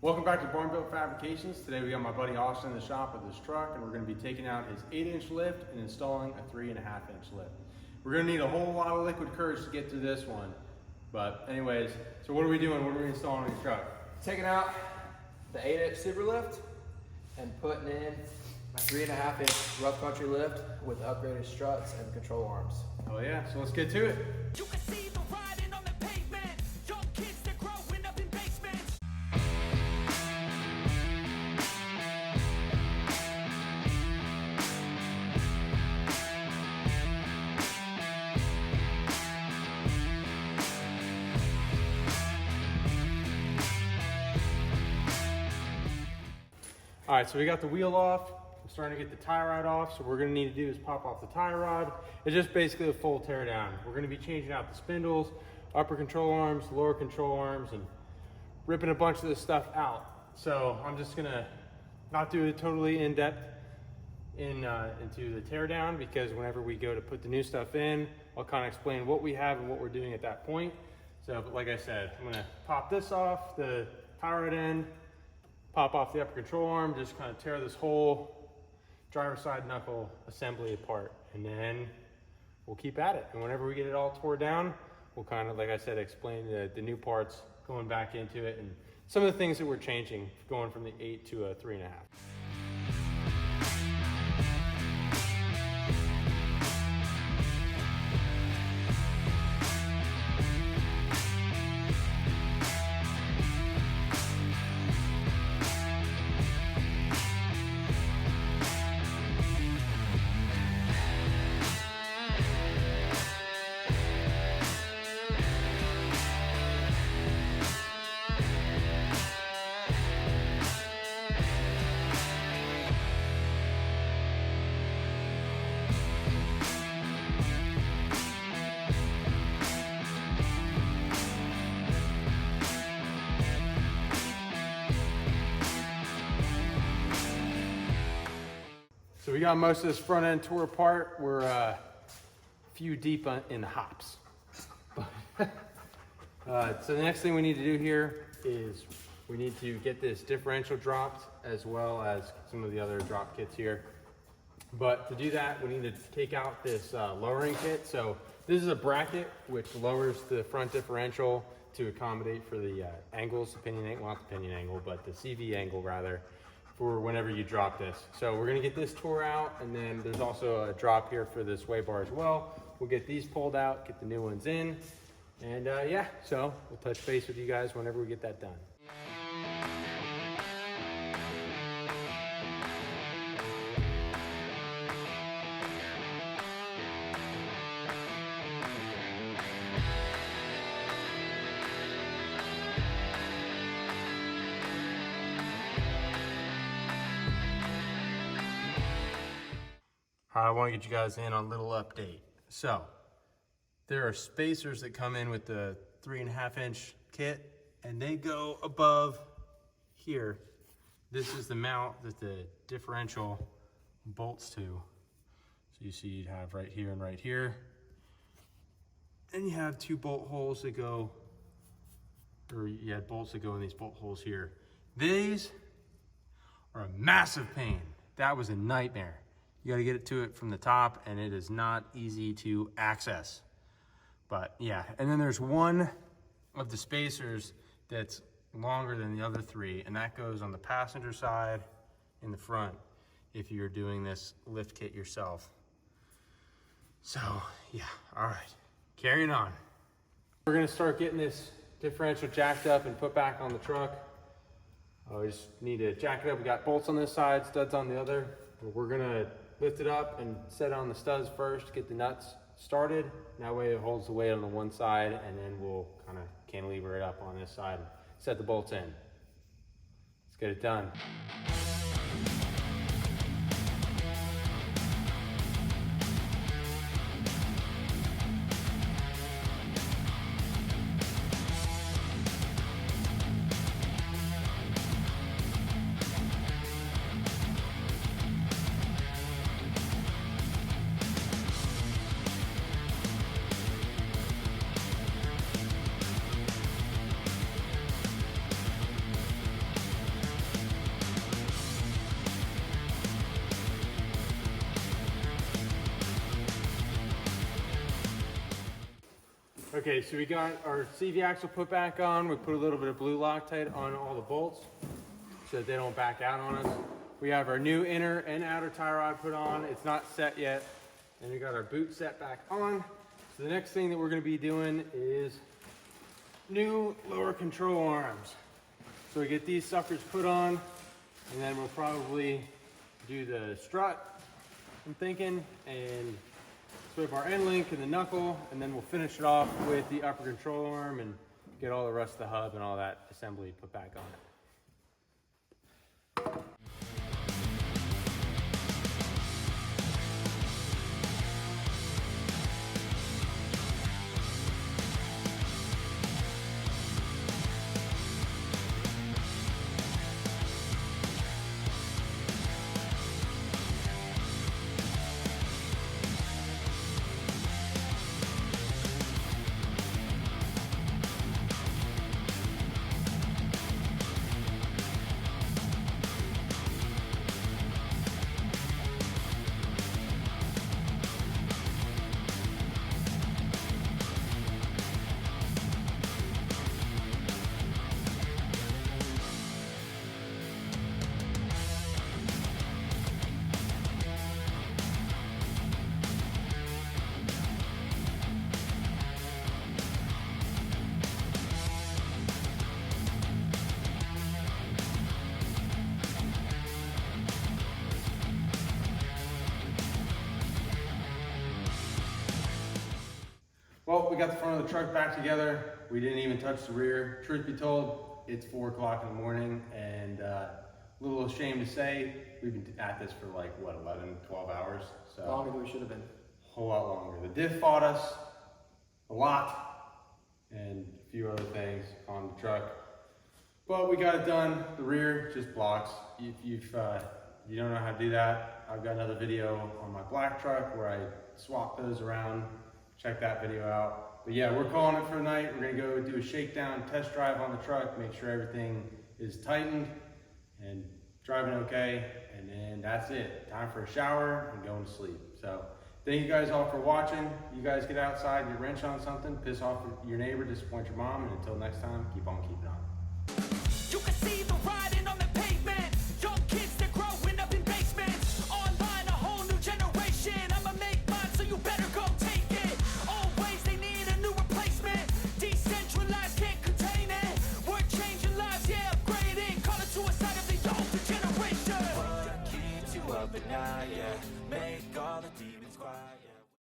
Welcome back to BarnBuilt Fabrications. Today we got my buddy Austen in the shop with his truck, and we're going to be taking out his 8-inch lift and installing a 3.5-inch lift. We're going to need a whole lot of liquid courage to get through this one. But anyways, so what are we doing? What are we installing in the truck? Taking out the 8-inch super lift and putting in my 3.5-inch rough country lift with upgraded struts and control arms. Oh yeah, so let's get to it. You can see the riding on the pavement. Young kids, they're growing up in basements. All right, so we got the wheel off. I'm starting to get the tie rod off. So what we're gonna need to do is pop off the tie rod. It's just basically a full tear down. We're gonna be changing out the spindles, upper control arms, lower control arms, and ripping a bunch of this stuff out. So I'm just gonna not do it totally in depth into the tear down, because whenever we go to put the new stuff in, I'll kind of explain what we have and what we're doing at that point. So, but like I said, I'm gonna pop this off the tie rod end, pop off the upper control arm, just kind of tear this whole driver's side knuckle assembly apart, and then we'll keep at it. And whenever we get it all tore down, we'll kind of, like I said, explain the new parts going back into it and some of the things that we're changing, going from the 8 to a 3.5. So we got most of this front end tore apart. We're a few deep in the hops. So the next thing we need to do here is we need to get this differential dropped, as well as some of the other drop kits here. But to do that, we need to take out this lowering kit. So this is a bracket which lowers the front differential to accommodate for the angles, pinion angle, not the pinion angle, but the CV angle rather, for whenever you drop this. So we're gonna get this tore out, and then there's also a drop here for this sway bar as well. We'll get these pulled out, get the new ones in, and yeah, so we'll touch base with you guys whenever we get that done. I want to get you guys in on a little update. So there are spacers that come in with the 3.5-inch kit, and they go above here. This is the mount that the differential bolts to. So you see you'd have right here and right here. Then you have two bolt holes that go, or you had bolts that go in these bolt holes here. These are a massive pain. That was a nightmare. You got to get it to it from the top, and it is not easy to access. But yeah, and then there's one of the spacers that's longer than the other three, and that goes on the passenger side in the front if you're doing this lift kit yourself. So yeah, all right, carrying on. We're gonna start getting this differential jacked up and put back on the truck. We just need to jack it up. We got bolts on this side, studs on the other. We're gonna lift it up and set it on the studs first, get the nuts started. That way it holds the weight on the one side, and then we'll kind of cantilever it up on this side and set the bolts in. Let's get it done. Okay, so we got our CV axle put back on. We put a little bit of blue Loctite on all the bolts so that they don't back out on us. We have our new inner and outer tie rod put on. It's not set yet. And we got our boot set back on. So the next thing that we're gonna be doing is new lower control arms. So we get these suckers put on, and then we'll probably do the strut, I'm thinking, and swip our end link and the knuckle, and then we'll finish it off with the upper control arm and get all the rest of the hub and all that assembly put back on it. Well, we got the front of the truck back together. We didn't even touch the rear. Truth be told, it's 4 o'clock in the morning, and a little ashamed to say, we've been at this for like, what, 11, 12 hours? So Longer than we should have been. A whole lot longer. The diff fought us a lot, and a few other things on the truck. But we got it done. The rear just blocks. If you don't know how to do that, I've got another video on my black truck where I swap those around. Check that video out. But yeah, we're calling it for the night. We're gonna go do a shakedown test drive on the truck, make sure everything is tightened and driving okay. And then that's it. Time for a shower and going to sleep. So thank you guys all for watching. You guys get outside, get a wrench on something, piss off your neighbor, disappoint your mom, and until next time, keep on keeping on. You can see the riding on the pavement. Young kids, they're growing up in basements. Online, a whole new generation. I'ma make mine, so you better go take it. Always, they need a new replacement. Decentralized, can't contain it. We're changing lives, yeah, upgrading. Call it suicide of the older generation. What keeps you up at night, yeah.